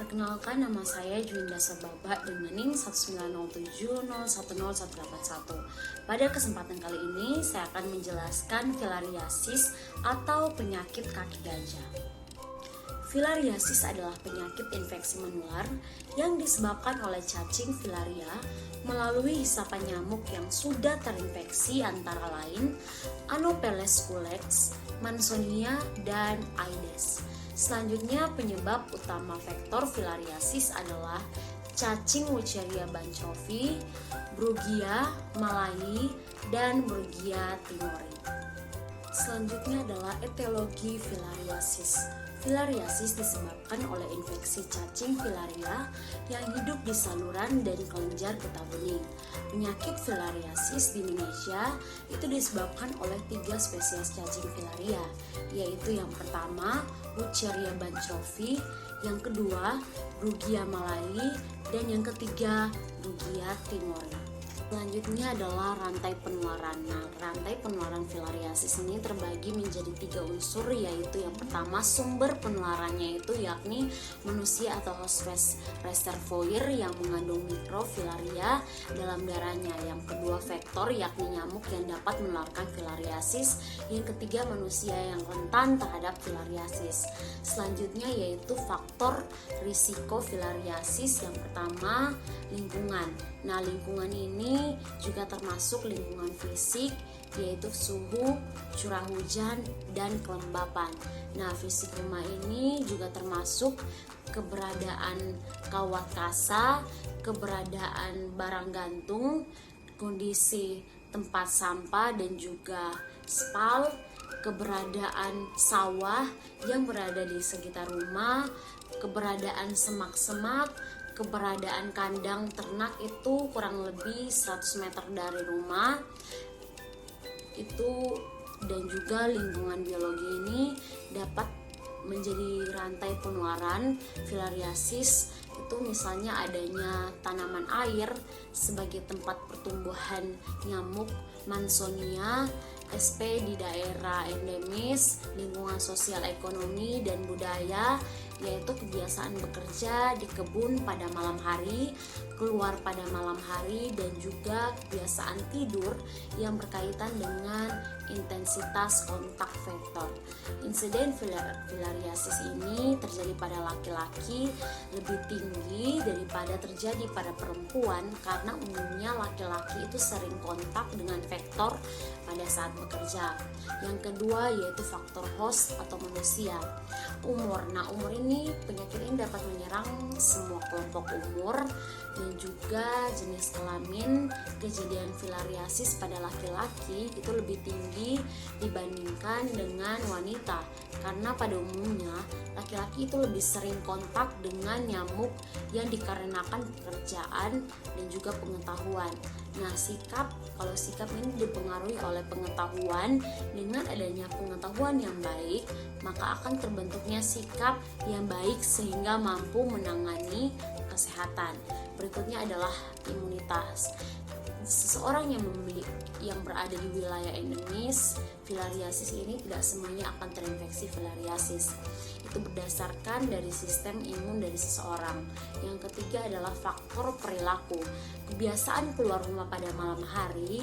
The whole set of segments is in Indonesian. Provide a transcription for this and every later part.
Perkenalkan, nama saya Juwinda Sababa dengan NIM 19070101181. Pada kesempatan kali ini, saya akan menjelaskan filariasis atau penyakit kaki gajah. Filariasis adalah penyakit infeksi menular yang disebabkan oleh cacing filaria melalui hisapan nyamuk yang sudah terinfeksi antara lain Anopheles culex, Mansonia, dan Aedes. Selanjutnya, penyebab utama vektor filariasis adalah cacing Wucheria banchovi, Brugia malayi, dan Brugia timori. Selanjutnya adalah etiologi filariasis. Filariasis disebabkan oleh infeksi cacing filaria yang hidup di saluran dan kelenjar getah bening. Penyakit filariasis di Indonesia itu disebabkan oleh 3 spesies cacing filaria, yaitu yang pertama Wucheria banchovi, yang kedua Brugia malayi, dan yang ketiga Brugia timori. Selanjutnya adalah rantai penularan. Nah, rantai penularan filariasis ini terbagi menjadi 3 unsur, yaitu yang pertama sumber penularannya itu yakni manusia atau host reservoir yang mengandung mikrofilaria dalam darahnya. Yang kedua vektor yakni nyamuk yang dapat menularkan filariasis. Yang ketiga manusia yang rentan terhadap filariasis. Selanjutnya yaitu faktor risiko filariasis. Yang pertama lingkungan. Nah, lingkungan ini juga termasuk lingkungan fisik, yaitu suhu, curah hujan, dan kelembapan. Nah, fisik rumah ini juga termasuk keberadaan kawat kasa, keberadaan barang gantung, kondisi tempat sampah dan juga spal, keberadaan sawah yang berada di sekitar rumah, keberadaan semak-semak, keberadaan kandang ternak itu kurang lebih 100 meter dari rumah itu, dan juga lingkungan biologi ini dapat menjadi rantai penularan filariasis. Itu misalnya adanya tanaman air sebagai tempat pertumbuhan nyamuk Mansonia SP di daerah endemis, lingkungan sosial ekonomi dan budaya, yaitu kebiasaan bekerja di kebun pada malam hari, keluar pada malam hari, dan juga kebiasaan tidur yang berkaitan dengan intensitas kontak vektor. Insiden filariasis ini terjadi pada laki-laki lebih tinggi daripada terjadi pada perempuan karena umumnya laki-laki itu sering kontak dengan vektor pada saat bekerja. Yang kedua yaitu faktor host atau manusia. Umur. Nah, umur ini, penyakit ini dapat menyerang semua kelompok umur dan juga jenis kelamin. Kejadian filariasis pada laki-laki itu lebih tinggi dibandingkan dengan wanita karena pada umumnya laki-laki itu lebih sering kontak dengan nyamuk yang dikarenakan pekerjaan dan juga pengetahuan. Nah, kalau sikap ini dipengaruhi oleh pengetahuan. Dengan adanya pengetahuan yang baik, maka akan terbentuknya sikap yang baik sehingga mampu menangani kesehatan. Berikutnya adalah imunitas. Seseorang yang berada di wilayah endemis filariasis ini tidak semuanya akan terinfeksi filariasis. Itu berdasarkan dari sistem imun dari seseorang. Yang ketiga adalah faktor perilaku. Kebiasaan keluar rumah pada malam hari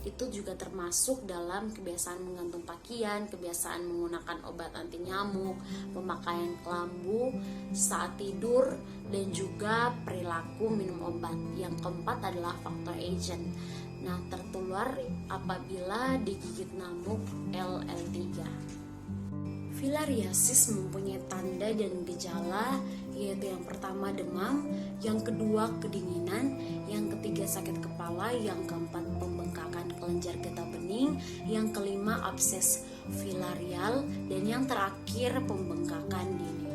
itu juga termasuk dalam kebiasaan menggantung pakaian, kebiasaan menggunakan obat anti nyamuk, pemakaian kelambu saat tidur, dan juga perilaku minum obat. Yang keempat adalah faktor agent. Nah, tertular apabila digigit nyamuk LL3. Filariasis mempunyai tanda dan gejala, yaitu yang pertama demam, yang kedua kedinginan, yang ketiga sakit kepala, yang keempat pembengkakan kelenjar getah bening, yang kelima abses filarial, dan yang terakhir pembengkakan dini.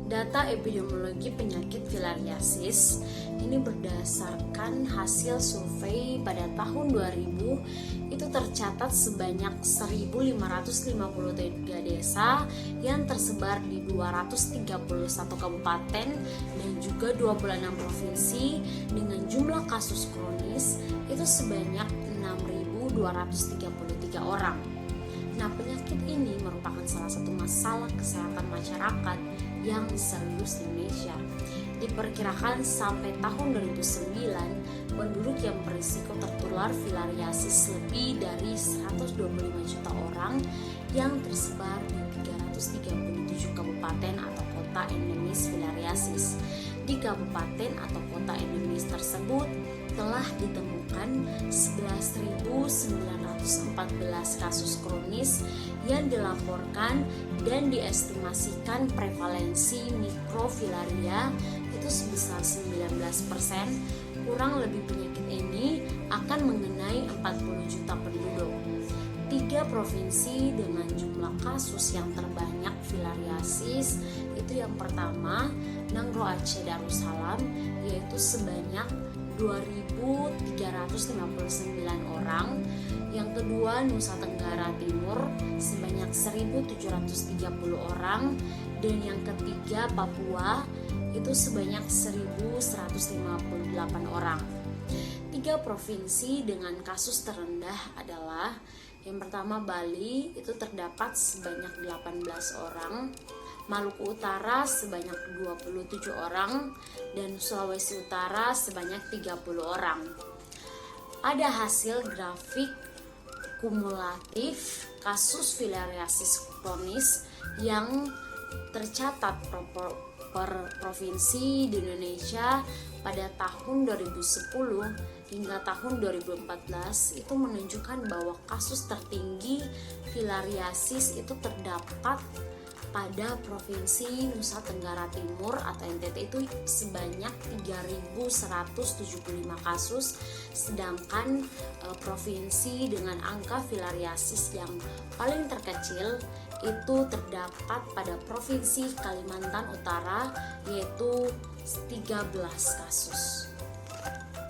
Data epidemiologi penyakit filariasis ini berdasarkan hasil survei pada tahun 2000, itu tercatat sebanyak 1.553 desa yang tersebar di 231 kabupaten dan juga 26 provinsi dengan jumlah kasus kronis itu sebanyak 6.233 orang. Nah, penyakit ini merupakan salah satu masalah kesehatan masyarakat yang serius di Indonesia. Diperkirakan sampai tahun 2009, penduduk yang berisiko tertular filariasis lebih dari 125 juta orang yang tersebar di 337 kabupaten atau kota endemis filariasis. Di kabupaten atau kota endemis tersebut telah ditemukan 11.914 kasus kronis yang dilaporkan dan diestimasikan prevalensi mikrofilaria itu sebesar 19%. Kurang lebih penyakit ini akan mengenai 40 juta penduduk. 3 provinsi dengan jumlah kasus yang terbanyak filariasis itu yang pertama Nangro Aceh Darussalam, yaitu sebanyak 2.359 orang. Yang kedua Nusa Tenggara Timur sebanyak 1.730 orang, dan yang ketiga Papua itu sebanyak 1.158 orang. 3 provinsi dengan kasus terendah adalah yang pertama Bali, itu terdapat sebanyak 18 orang, Maluku Utara sebanyak 27 orang, dan Sulawesi Utara sebanyak 30 orang. Ada hasil grafik kumulatif kasus filariasis kronis yang tercatat per provinsi di Indonesia pada tahun 2010 hingga tahun 2014 itu menunjukkan bahwa kasus tertinggi filariasis itu terdapat pada provinsi Nusa Tenggara Timur atau NTT itu sebanyak 3.175 kasus, sedangkan provinsi dengan angka filariasis yang paling terkecil itu terdapat pada provinsi Kalimantan Utara, yaitu 13 kasus.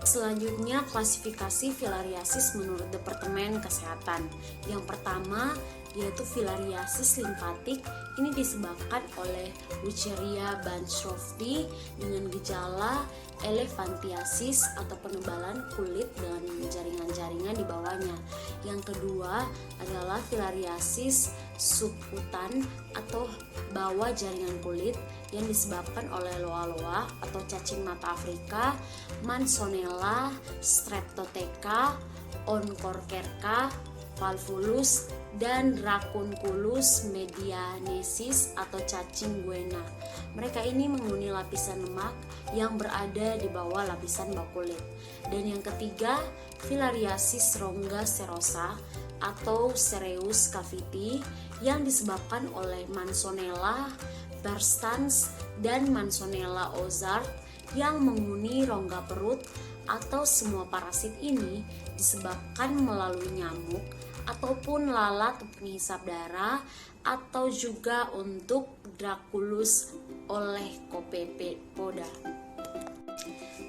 Selanjutnya klasifikasi filariasis menurut Departemen Kesehatan. Yang pertama yaitu filariasis limfatik. Ini disebabkan oleh Wucheria bancrofti dengan gejala elephantiasis atau penebalan kulit dengan jaringan-jaringan di bawahnya. Yang kedua adalah filariasis subkutan atau bawah jaringan kulit yang disebabkan oleh loa-loa atau cacing mata Afrika, Mansonella, Streptotheca, Onchocerca, Valvulus, dan Racunculus medianesis atau cacing guena. Mereka ini menghuni lapisan lemak yang berada di bawah lapisan bawah kulit. Dan yang ketiga, filariasis rongga serosa atau Cereus caviti yang disebabkan oleh Mansonella perstans dan Mansonella ozart yang menghuni rongga perut. Atau semua parasit ini disebabkan melalui nyamuk ataupun lalat penghisap darah, atau juga untuk Draculus oleckopepoda.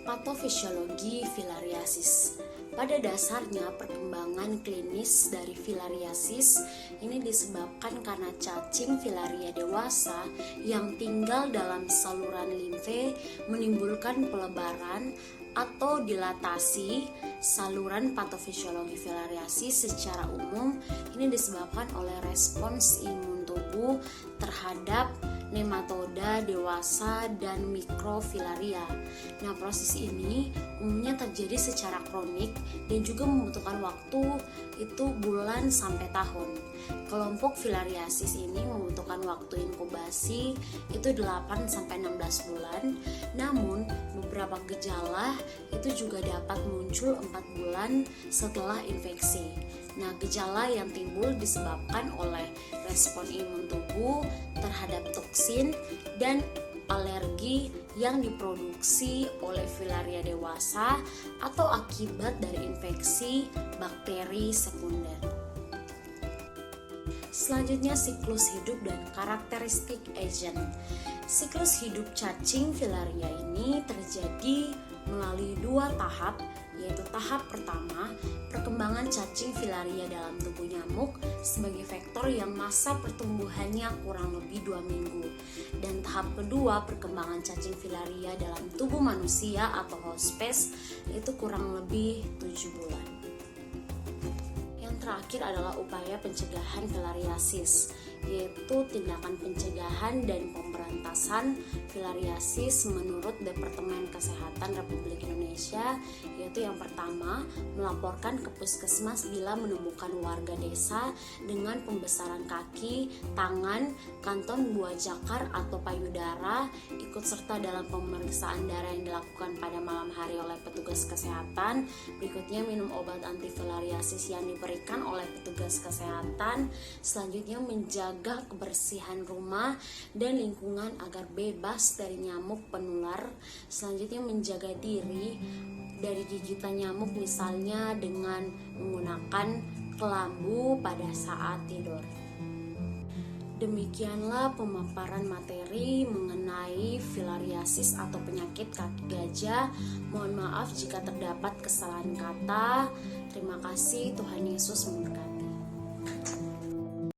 Patofisiologi filariasis. Pada dasarnya perkembangan klinis dari filariasis ini disebabkan karena cacing filaria dewasa yang tinggal dalam saluran limfe menimbulkan pelebaran atau dilatasi saluran. Patofisiologi filariasis secara umum ini disebabkan oleh respons imun tubuh terhadap nematoda dewasa dan mikrofilaria. Nah, proses ini umumnya terjadi secara kronik dan juga membutuhkan waktu itu bulan sampai tahun. Kelompok filariasis ini membutuhkan waktu inkubasi itu 8 sampai 16 bulan. Namun, beberapa gejala itu juga dapat muncul 4 bulan setelah infeksi. Nah, gejala yang timbul disebabkan oleh respon imun tubuh terhadap toksin dan alergi yang diproduksi oleh filaria dewasa atau akibat dari infeksi bakteri sekunder. Selanjutnya siklus hidup dan karakteristik agent. Siklus hidup cacing filaria ini terjadi melalui 2 tahap, yaitu tahap pertama, perkembangan cacing filaria dalam tubuh nyamuk sebagai vektor yang masa pertumbuhannya kurang lebih 2 minggu. Dan tahap kedua, perkembangan cacing filaria dalam tubuh manusia atau hospes itu kurang lebih 7 bulan. Yang terakhir adalah upaya pencegahan filariasis. yaitu tindakan pencegahan dan pemberantasan filariasis menurut Departemen Kesehatan Republik Indonesia, yaitu yang pertama, melaporkan ke puskesmas bila menemukan warga desa dengan pembesaran kaki, tangan, kanton buah jakar atau payudara, ikut serta dalam pemeriksaan darah yang dilakukan pada malam hari oleh petugas kesehatan. Berikutnya, minum obat antifilariasis yang diberikan oleh petugas kesehatan. Selanjutnya, menjaga kebersihan rumah dan lingkungan agar bebas dari nyamuk penular. Selanjutnya, menjaga diri dari gigitan nyamuk, misalnya dengan menggunakan kelambu pada saat tidur. Demikianlah pemaparan materi mengenai filariasis atau penyakit kaki gajah. Mohon maaf jika terdapat kesalahan kata. Terima kasih, Tuhan Yesus memberkati.